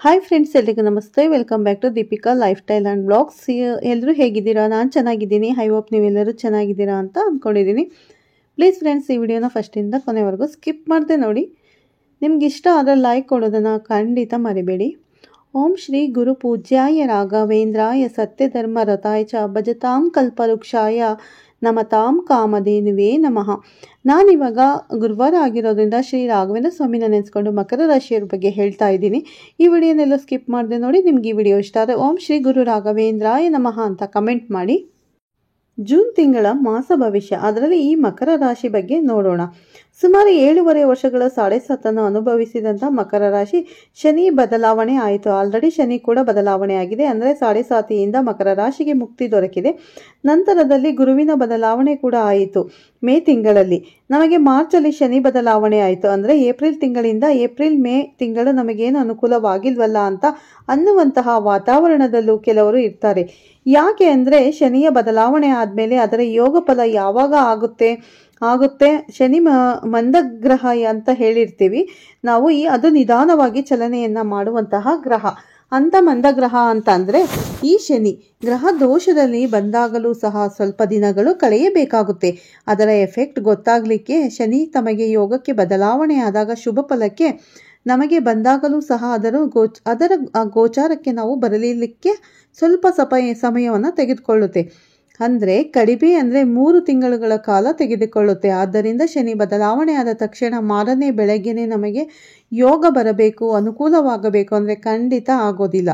Hi friends, ಎಲ್ರಿಗೂ ನಮಸ್ತೆ. Welcome back to Deepika lifestyle and blogs. ಎಲ್ಲರೂ ಹೇಗಿದ್ದೀರಾ? ನಾನು ಚೆನ್ನಾಗಿದ್ದೀನಿ. ಐ ಹೋಪ್ ನೀವೆಲ್ಲರೂ ಚೆನ್ನಾಗಿದ್ದೀರಾ ಅಂತ ಅಂದ್ಕೊಂಡಿದ್ದೀನಿ. ಪ್ಲೀಸ್ ಫ್ರೆಂಡ್ಸ್, ಈ ವಿಡಿಯೋನ ಫಸ್ಟಿಂದ ಕೊನೆವರೆಗೂ ಸ್ಕಿಪ್ ಮಾಡದೆ ನೋಡಿ. ನಿಮ್ಗೆ ಇಷ್ಟ ಆದರೆ ಲೈಕ್ ಕೊಡೋದನ್ನು ಖಂಡಿತ ಮರಿಬೇಡಿ. ಓಂ ಶ್ರೀ ಗುರು ಪೂಜ್ಯಾಯ ರಾಘವೇಂದ್ರಾಯ ಸತ್ಯಧರ್ಮ ರಥಾಯ ಚ ಭಜತಾಂ ಕಲ್ಪವೃಕ್ಷಾಯ ನಮತಾಂ ಕಾಮಧೇನುವೇ ನಮಃ. ನಾನಿವಾಗ ಗುರುವಾರ ಆಗಿರೋದ್ರಿಂದ ಶ್ರೀ ರಾಘವೇಂದ್ರ ಸ್ವಾಮಿನ ನೆನೆಸ್ಕೊಂಡು ಮಕರ ರಾಶಿಯವ್ರ ಬಗ್ಗೆ ಹೇಳ್ತಾ ಇದ್ದೀನಿ. ಈ ವಿಡಿಯೋನೆಲ್ಲ ಸ್ಕಿಪ್ ಮಾಡದೆ ನೋಡಿ. ನಿಮ್ಗೆ ಈ ವಿಡಿಯೋ ಇಷ್ಟ ಆದರೆ ಓಂ ಶ್ರೀ ಗುರು ರಾಘವೇಂದ್ರಾಯ ನಮಃ ಅಂತ ಕಮೆಂಟ್ ಮಾಡಿ. ಜೂನ್ ತಿಂಗಳ ಮಾಸ ಭವಿಷ್ಯ, ಅದರಲ್ಲಿ ಈ ಮಕರ ರಾಶಿ ಬಗ್ಗೆ ನೋಡೋಣ. ಸುಮಾರು 7.5 ವರ್ಷಗಳ 7.5 ಅನುಭವಿಸಿದಂಥ ಮಕರ ರಾಶಿ ಶನಿ ಬದಲಾವಣೆ ಆಯಿತು. ಆಲ್ರೆಡಿ ಶನಿ ಕೂಡ ಬದಲಾವಣೆ ಆಗಿದೆ. ಅಂದರೆ 7.5 ಮಕರ ರಾಶಿಗೆ ಮುಕ್ತಿ ದೊರಕಿದೆ. ನಂತರದಲ್ಲಿ ಗುರುವಿನ ಬದಲಾವಣೆ ಕೂಡ ಆಯಿತು. ಮೇ ತಿಂಗಳಲ್ಲಿ ನಮಗೆ ಮಾರ್ಚಲ್ಲಿ ಶನಿ ಬದಲಾವಣೆ ಆಯಿತು. ಅಂದರೆ ಏಪ್ರಿಲ್ ತಿಂಗಳಿಂದ ಮೇ ತಿಂಗಳು ನಮಗೇನು ಅನುಕೂಲವಾಗಿಲ್ವಲ್ಲ ಅಂತ ಅನ್ನುವಂತಹ ವಾತಾವರಣದಲ್ಲೂ ಕೆಲವರು ಇರ್ತಾರೆ. ಯಾಕೆ ಅಂದರೆ ಶನಿಯ ಬದಲಾವಣೆ ಆದಮೇಲೆ ಅದರ ಯೋಗ ಫಲ ಯಾವಾಗ ಆಗುತ್ತೆ ಶನಿ ಮಂದಗ್ರಹ ಅಂತ ಹೇಳಿರ್ತೀವಿ ನಾವು. ಅದು ನಿಧಾನವಾಗಿ ಚಲನೆಯನ್ನು ಮಾಡುವಂತಹ ಗ್ರಹ. ಅಂಥ ಮಂದಗ್ರಹ ಅಂತ ಅಂದರೆ ಈ ಶನಿ ಗ್ರಹ ದೋಷದಲ್ಲಿ ಬಂದಾಗಲೂ ಸಹ ಸ್ವಲ್ಪ ದಿನಗಳು ಕಳೆಯಬೇಕಾಗುತ್ತೆ. ಅದರ ಎಫೆಕ್ಟ್ ಗೊತ್ತಾಗಲಿಕ್ಕೆ ಶನಿ ತಮಗೆ ಯೋಗಕ್ಕೆ ಬದಲಾವಣೆ ಆದಾಗ ಶುಭ ಫಲಕ್ಕೆ ನಮಗೆ ಬಂದಾಗಲೂ ಸಹ ಅದರ ಗೋಚಾರಕ್ಕೆ ನಾವು ಬರಲಿಕ್ಕೆ ಸ್ವಲ್ಪ ಸಮಯವನ್ನು ತೆಗೆದುಕೊಳ್ಳುತ್ತೆ. ಅಂದರೆ ಕಡಿಮೆ ಅಂದರೆ 3 ತಿಂಗಳುಗಳ ಕಾಲ ತೆಗೆದುಕೊಳ್ಳುತ್ತೆ. ಆದ್ದರಿಂದ ಶನಿ ಬದಲಾವಣೆ ಆದ ತಕ್ಷಣ ಮಾರನೇ ಬೆಳಗ್ಗೆನೇ ನಮಗೆ ಯೋಗ ಬರಬೇಕು, ಅನುಕೂಲವಾಗಬೇಕು ಅಂದರೆ ಖಂಡಿತ ಆಗೋದಿಲ್ಲ.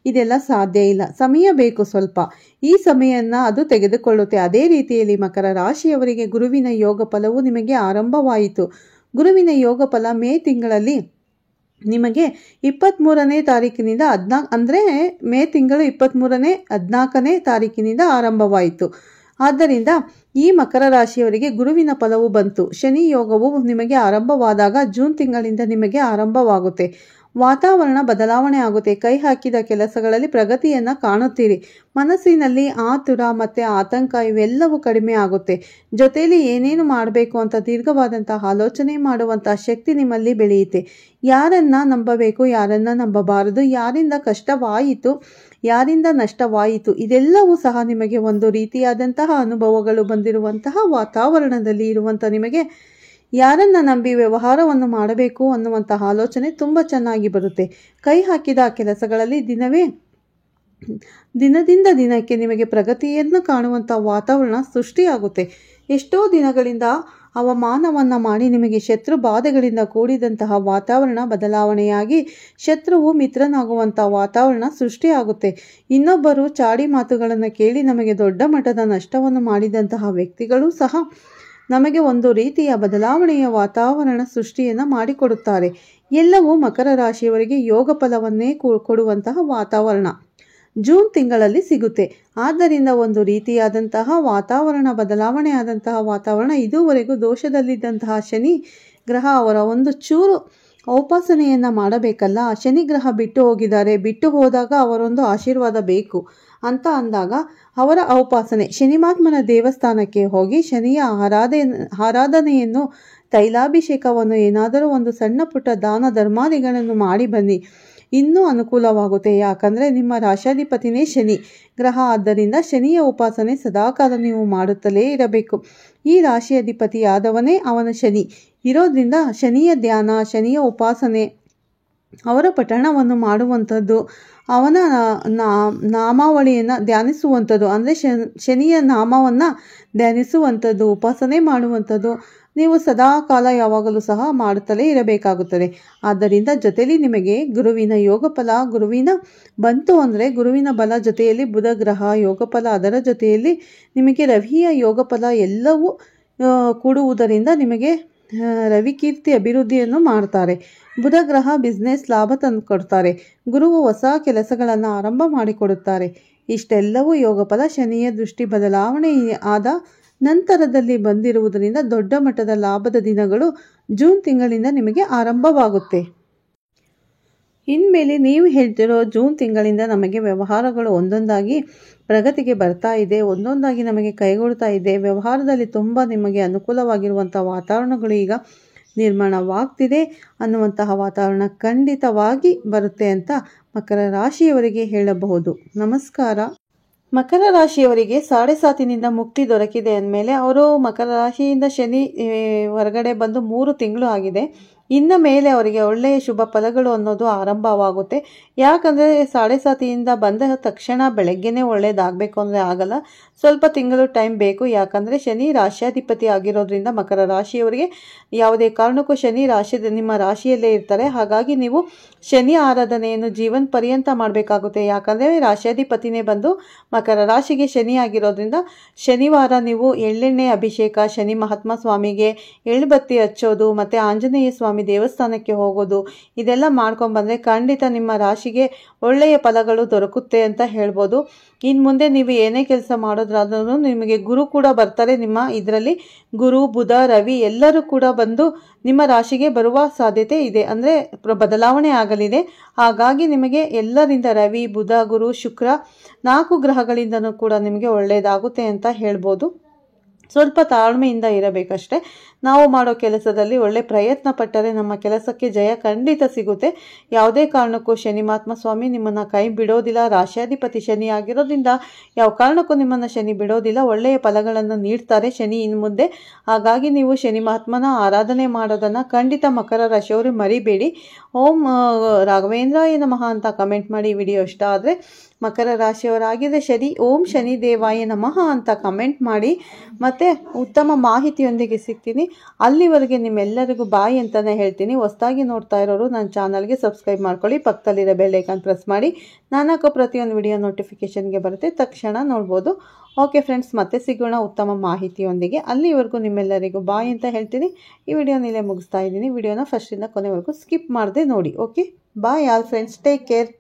ಇದೆಲ್ಲ ಸಾಧ್ಯ ಇಲ್ಲ. ಸಮಯ ಬೇಕು ಸ್ವಲ್ಪ. ಈ ಸಮಯವನ್ನು ಅದು ತೆಗೆದುಕೊಳ್ಳುತ್ತೆ. ಅದೇ ರೀತಿಯಲ್ಲಿ ಮಕರ ರಾಶಿಯವರಿಗೆ ಗುರುವಿನ ಯೋಗ ಫಲವು ನಿಮಗೆ ಆರಂಭವಾಯಿತು. ಗುರುವಿನ ಯೋಗ ಫಲ ಮೇ ತಿಂಗಳಲ್ಲಿ ನಿಮಗೆ 23ನೇ ತಾರೀಕಿನಿಂದ ಅಂದರೆ ಮೇ ತಿಂಗಳು 14ನೇ ತಾರೀಕಿನಿಂದ ಆರಂಭವಾಯಿತು. ಆದ್ದರಿಂದ ಈ ಮಕರ ರಾಶಿಯವರಿಗೆ ಗುರುವಿನ ಫಲವು ಬಂತು. ಶನಿ ಯೋಗವು ನಿಮಗೆ ಆರಂಭವಾದಾಗ ಜೂನ್ ತಿಂಗಳಿಂದ ನಿಮಗೆ ಆರಂಭವಾಗುತ್ತೆ. ವಾತಾವರಣ ಬದಲಾವಣೆ ಆಗುತ್ತೆ. ಕೈ ಹಾಕಿದ ಕೆಲಸಗಳಲ್ಲಿ ಪ್ರಗತಿಯನ್ನು ಕಾಣುತ್ತೀರಿ. ಮನಸ್ಸಿನಲ್ಲಿ ಆತುರ ಮತ್ತು ಆತಂಕ ಇವೆಲ್ಲವೂ ಕಡಿಮೆ ಆಗುತ್ತೆ. ಜೊತೆಯಲ್ಲಿ ಏನೇನು ಮಾಡಬೇಕು ಅಂತ ದೀರ್ಘವಾದಂತಹ ಆಲೋಚನೆ ಮಾಡುವಂಥ ಶಕ್ತಿ ನಿಮ್ಮಲ್ಲಿ ಬೆಳೆಯುತ್ತೆ. ಯಾರನ್ನ ನಂಬಬೇಕು, ಯಾರನ್ನ ನಂಬಬಾರದು, ಯಾರಿಂದ ಕಷ್ಟವಾಯಿತು, ಯಾರಿಂದ ನಷ್ಟವಾಯಿತು, ಇದೆಲ್ಲವೂ ಸಹ ನಿಮಗೆ ಒಂದು ರೀತಿಯಾದಂತಹ ಅನುಭವಗಳು ಬಂದಿರುವಂತಹ ವಾತಾವರಣದಲ್ಲಿ ಇರುವಂಥ ನಿಮಗೆ ಯಾರನ್ನ ನಂಬಿ ವ್ಯವಹಾರವನ್ನು ಮಾಡಬೇಕು ಅನ್ನುವಂತಹ ಆಲೋಚನೆ ತುಂಬ ಚೆನ್ನಾಗಿ ಬರುತ್ತೆ. ಕೈ ಹಾಕಿದ ಕೆಲಸಗಳಲ್ಲಿ ದಿನದಿಂದ ದಿನಕ್ಕೆ ನಿಮಗೆ ಪ್ರಗತಿಯನ್ನು ಕಾಣುವಂಥ ವಾತಾವರಣ ಸೃಷ್ಟಿಯಾಗುತ್ತೆ. ಎಷ್ಟೋ ದಿನಗಳಿಂದ ಅವಮಾನವನ್ನು ಮಾಡಿ ನಿಮಗೆ ಶತ್ರು ಬಾಧೆಗಳಿಂದ ಕೂಡಿದಂತಹ ವಾತಾವರಣ ಬದಲಾವಣೆಯಾಗಿ ಶತ್ರುವು ಮಿತ್ರನಾಗುವಂಥ ವಾತಾವರಣ ಸೃಷ್ಟಿಯಾಗುತ್ತೆ. ಇನ್ನೊಬ್ಬರು ಚಾಡಿ ಮಾತುಗಳನ್ನು ಕೇಳಿ ನಮಗೆ ದೊಡ್ಡ ಮಟ್ಟದ ನಷ್ಟವನ್ನು ಮಾಡಿದಂತಹ ವ್ಯಕ್ತಿಗಳು ಸಹ ನಮಗೆ ಒಂದು ರೀತಿಯ ಬದಲಾವಣೆಯ ವಾತಾವರಣ ಸೃಷ್ಟಿಯನ್ನು ಮಾಡಿಕೊಡುತ್ತಾರೆ. ಎಲ್ಲವೂ ಮಕರ ರಾಶಿಯವರಿಗೆ ಯೋಗ ಫಲವನ್ನೇ ಕೊಡುವಂತಹ ವಾತಾವರಣ ಜೂನ್ ತಿಂಗಳಲ್ಲಿ ಸಿಗುತ್ತೆ. ಆದ್ದರಿಂದ ಒಂದು ರೀತಿಯಾದಂತಹ ವಾತಾವರಣ ಬದಲಾವಣೆ ಆದಂತಹ ವಾತಾವರಣ. ಇದುವರೆಗೂ ದೋಷದಲ್ಲಿದ್ದಂತಹ ಶನಿ ಗ್ರಹ ಅವರ ಒಂದು ಚೂರು ಉಪಾಸನೆಯನ್ನು ಮಾಡಬೇಕಲ್ಲ. ಶನಿ ಗ್ರಹ ಬಿಟ್ಟು ಹೋಗಿದ್ದಾರೆ. ಬಿಟ್ಟು ಹೋದಾಗ ಅವರೊಂದು ಆಶೀರ್ವಾದ ಬೇಕು ಅಂತ ಅಂದಾಗ ಅವರ ಉಪಾಸನೆ ಶನಿಮಾತ್ಮನ ದೇವಸ್ಥಾನಕ್ಕೆ ಹೋಗಿ ಶನಿಯ ಆರಾಧನೆಯನ್ನು ತೈಲಾಭಿಷೇಕವನ್ನು ಏನಾದರೂ ಒಂದು ಸಣ್ಣ ಪುಟ್ಟ ದಾನ ಧರ್ಮಾದಿಗಳನ್ನು ಮಾಡಿ ಬನ್ನಿ. ಇನ್ನೂ ಅನುಕೂಲವಾಗುತ್ತೆ. ಯಾಕಂದರೆ ನಿಮ್ಮ ರಾಶಾಧಿಪತಿನೇ ಶನಿ ಗ್ರಹ. ಆದ್ದರಿಂದ ಶನಿಯ ಉಪಾಸನೆ ಸದಾಕಾಲ ನೀವು ಮಾಡುತ್ತಲೇ ಇರಬೇಕು. ಈ ರಾಶಿ ಅಧಿಪತಿಯಾದವನೇ ಅವನ ಶನಿ ಇರೋದ್ರಿಂದ ಶನಿಯ ಧ್ಯಾನ, ಶನಿಯ ಉಪಾಸನೆ, ಅವರ ಪಠಣವನ್ನು ಮಾಡುವಂಥದ್ದು, ಅವನ ನಾಮಾವಳಿಯನ್ನು ಧ್ಯಾನಿಸುವಂಥದ್ದು, ಅಂದರೆ ಶನಿಯ ನಾಮವನ್ನು ಧ್ಯಾನಿಸುವಂಥದ್ದು, ಉಪಾಸನೆ ಮಾಡುವಂಥದ್ದು ನೀವು ಸದಾ ಕಾಲ ಯಾವಾಗಲೂ ಸಹ ಮಾಡುತ್ತಲೇ ಇರಬೇಕಾಗುತ್ತದೆ. ಆದ್ದರಿಂದ ಜೊತೆಯಲ್ಲಿ ನಿಮಗೆ ಗುರುವಿನ ಯೋಗ ಫಲ ಬಂತು ಅಂದರೆ ಗುರುವಿನ ಬಲ ಜೊತೆಯಲ್ಲಿ ಬುಧ ಗ್ರಹ ಯೋಗ ಫಲ, ಅದರ ಜೊತೆಯಲ್ಲಿ ನಿಮಗೆ ರವಿಯ ಯೋಗ ಫಲ ಎಲ್ಲವೂ ಕೂಡುವುದರಿಂದ ನಿಮಗೆ ರವಿ ಕೀರ್ತಿ ಅಭಿವೃದ್ಧಿಯನ್ನು ಮಾಡ್ತಾರೆ. ಬುಧ ಗ್ರಹ ಬಿಸ್ನೆಸ್ ಲಾಭ ತಂದು ಕೊಡ್ತಾರೆ. ಗುರುವು ಹೊಸ ಕೆಲಸಗಳನ್ನು ಆರಂಭ ಮಾಡಿಕೊಡುತ್ತಾರೆ. ಇಷ್ಟೆಲ್ಲವೂ ಯೋಗ ಫಲ ಶನಿಯ ದೃಷ್ಟಿ ಬದಲಾವಣೆ ಆದ ನಂತರದಲ್ಲಿ ಬಂದಿರುವುದರಿಂದ ದೊಡ್ಡ ಮಟ್ಟದ ಲಾಭದ ದಿನಗಳು ಜೂನ್ ತಿಂಗಳಿಂದ ನಿಮಗೆ ಆರಂಭವಾಗುತ್ತೆ. ಇನ್ಮೇಲೆ ನೀವು ಹೇಳ್ತಿರೋ ಜೂನ್ ತಿಂಗಳಿಂದ ನಮಗೆ ವ್ಯವಹಾರಗಳು ಒಂದೊಂದಾಗಿ ಪ್ರಗತಿಗೆ ಬರ್ತಾ ಇದೆ, ಒಂದೊಂದಾಗಿ ನಮಗೆ ಕೈಗೊಳ್ತಾ ಇದೆ. ವ್ಯವಹಾರದಲ್ಲಿ ತುಂಬ ನಿಮಗೆ ಅನುಕೂಲವಾಗಿರುವಂಥ ವಾತಾವರಣಗಳು ಈಗ ನಿರ್ಮಾಣವಾಗ್ತಿದೆ ಅನ್ನುವಂತಹ ವಾತಾವರಣ ಖಂಡಿತವಾಗಿ ಬರುತ್ತೆ ಅಂತ ಮಕರ ರಾಶಿಯವರಿಗೆ ಹೇಳಬಹುದು. ನಮಸ್ಕಾರ. ಮಕರ ರಾಶಿಯವರಿಗೆ 7.5 ಮುಕ್ತಿ ದೊರಕಿದೆ ಅಂದಮೇಲೆ ಅವರು ಮಕರ ರಾಶಿಯಿಂದ ಶನಿ ಹೊರಗಡೆ ಬಂದು 3 ತಿಂಗಳು ಆಗಿದೆ. ಇನ್ನು ಮೇಲೆ ಅವರಿಗೆ ಒಳ್ಳೆಯ ಶುಭ ಫಲಗಳು ಅನ್ನೋದು ಆರಂಭವಾಗುತ್ತೆ. ಯಾಕಂದರೆ 7.5 ಬಂದ ತಕ್ಷಣ ಬೆಳಗ್ಗೆನೇ ಒಳ್ಳೇದಾಗಬೇಕು ಅಂದರೆ ಆಗಲ್ಲ, ಸ್ವಲ್ಪ ತಿಂಗಳು ಟೈಮ್ ಬೇಕು. ಯಾಕಂದರೆ ಶನಿ ರಾಶ್ಯಾಧಿಪತಿ ಆಗಿರೋದ್ರಿಂದ ಮಕರ ರಾಶಿಯವರಿಗೆ ಯಾವುದೇ ಕಾರಣಕ್ಕೂ ಶನಿ ನಿಮ್ಮ ರಾಶಿಯಲ್ಲೇ ಇರ್ತಾರೆ. ಹಾಗಾಗಿ ನೀವು ಶನಿ ಆರಾಧನೆಯನ್ನು ಜೀವನ ಪರ್ಯಂತ ಮಾಡಬೇಕಾಗುತ್ತೆ. ಯಾಕಂದರೆ ರಾಶ್ಯಾಧಿಪತಿನೇ ಬಂದು ಮಕರ ರಾಶಿಗೆ ಶನಿ ಆಗಿರೋದ್ರಿಂದ ಶನಿವಾರ ನೀವು ಎಳ್ಳೆಣ್ಣೆ ಅಭಿಷೇಕ, ಶನಿ ಮಹಾತ್ಮ ಸ್ವಾಮಿಗೆ ಎಳ್ಳುಬತ್ತಿ ಹಚ್ಚೋದು ಮತ್ತು ಆಂಜನೇಯ ಸ್ವಾಮಿ ದೇವಸ್ಥಾನಕ್ಕೆ ಹೋಗೋದು, ಇದೆಲ್ಲ ಮಾಡ್ಕೊಂಡ್ಬಂದರೆ ಖಂಡಿತ ನಿಮ್ಮ ರಾಶಿಗೆ ಒಳ್ಳೆಯ ಫಲಗಳು ದೊರಕುತ್ತೆ ಅಂತ ಹೇಳ್ಬೋದು. ಇನ್ನು ಮುಂದೆ ನೀವು ಏನೇ ಕೆಲಸ ಮಾಡೋದ್ರಾದ್ರೂ ನಿಮಗೆ ಗುರು ಕೂಡ ಬರ್ತಾರೆ. ನಿಮ್ಮ ಇದರಲ್ಲಿ ಗುರು, ಬುಧ, ರವಿ ಎಲ್ಲರೂ ಕೂಡ ಬಂದು ನಿಮ್ಮ ರಾಶಿಗೆ ಬರುವ ಸಾಧ್ಯತೆ ಇದೆ, ಅಂದರೆ ಬದಲಾವಣೆ ಆಗಲಿದೆ. ಹಾಗಾಗಿ ನಿಮಗೆ ಎಲ್ಲರಿಂದ ರವಿ, ಬುಧ, ಗುರು, ಶುಕ್ರ 4 ಗ್ರಹಗಳಿಂದನೂ ಕೂಡ ನಿಮಗೆ ಒಳ್ಳೆಯದಾಗುತ್ತೆ ಅಂತ ಹೇಳ್ಬೋದು. ಸ್ವಲ್ಪ ತಾಳ್ಮೆಯಿಂದ ಇರಬೇಕಷ್ಟೆ. ನಾವು ಮಾಡೋ ಕೆಲಸದಲ್ಲಿ ಒಳ್ಳೆ ಪ್ರಯತ್ನ ಪಟ್ಟರೆ ನಮ್ಮ ಕೆಲಸಕ್ಕೆ ಜಯ ಖಂಡಿತ ಸಿಗುತ್ತೆ. ಯಾವುದೇ ಕಾರಣಕ್ಕೂ ಶನಿ ಮಹಾತ್ಮ ಸ್ವಾಮಿ ನಿಮ್ಮನ್ನು ಕೈ ಬಿಡೋದಿಲ್ಲ. ರಾಶ್ಯಾಧಿಪತಿ ಶನಿ ಆಗಿರೋದ್ರಿಂದ ಯಾವ ಕಾರಣಕ್ಕೂ ನಿಮ್ಮನ್ನು ಶನಿ ಬಿಡೋದಿಲ್ಲ, ಒಳ್ಳೆಯ ಫಲಗಳನ್ನು ನೀಡ್ತಾರೆ ಶನಿ ಇನ್ನು ಮುಂದೆ. ಹಾಗಾಗಿ ನೀವು ಶನಿ ಮಹಾತ್ಮನ ಆರಾಧನೆ ಮಾಡೋದನ್ನು ಖಂಡಿತ ಮಕರ ರಾಶಿಯವರು ಮರಿಬೇಡಿ. ಓಂ ರಾಘವೇಂದ್ರಾಯ ನಮಃ ಅಂತ ಕಮೆಂಟ್ ಮಾಡಿ. ವಿಡಿಯೋ ಇಷ್ಟ ಆದರೆ ಮಕರ ರಾಶಿಯವರಾಗಿದೆ ಶನಿ ಓಂ ಶನಿ ದೇವಾಯ ನಮಃ ಅಂತ ಕಮೆಂಟ್ ಮಾಡಿ. ಮತ್ತು ಉತ್ತಮ ಮಾಹಿತಿಯೊಂದಿಗೆ ಸಿಗ್ತೀನಿ. ಅಲ್ಲಿವರೆಗೆ ನಿಮ್ಮೆಲ್ಲರಿಗೂ ಬಾಯ್ ಅಂತಲೇ ಹೇಳ್ತೀನಿ. ಹೊಸದಾಗಿ ನೋಡ್ತಾ ಇರೋರು ನನ್ನ ಚಾನಲ್ಗೆ ಸಬ್ಸ್ಕ್ರೈಬ್ ಮಾಡ್ಕೊಳ್ಳಿ, ಪಕ್ಕದಲ್ಲಿರೋ ಬೆಲ್ ಐಕಾನ್ ಪ್ರೆಸ್ ಮಾಡಿ. ನಾನು ಹಾಕೋ ಪ್ರತಿಯೊಂದು ವಿಡಿಯೋ ನೋಟಿಫಿಕೇಷನ್ಗೆ ಬರುತ್ತೆ, ತಕ್ಷಣ ನೋಡ್ಬೋದು. ಓಕೆ ಫ್ರೆಂಡ್ಸ್, ಮತ್ತೆ ಸಿಗೋಣ ಉತ್ತಮ ಮಾಹಿತಿಯೊಂದಿಗೆ. ಅಲ್ಲಿವರೆಗೂ ನಿಮ್ಮೆಲ್ಲರಿಗೂ ಬಾಯ್ ಅಂತ ಹೇಳ್ತೀನಿ. ಈ ವಿಡಿಯೋನ ಇಲ್ಲೇ ಮುಗಿಸ್ತಾ ಇದ್ದೀನಿ. ವಿಡಿಯೋನ ಫಸ್ಟಿಂದ ಕೊನೆವರೆಗೂ ಸ್ಕಿಪ್ ಮಾಡದೆ ನೋಡಿ. Okay, bye all friends, take care.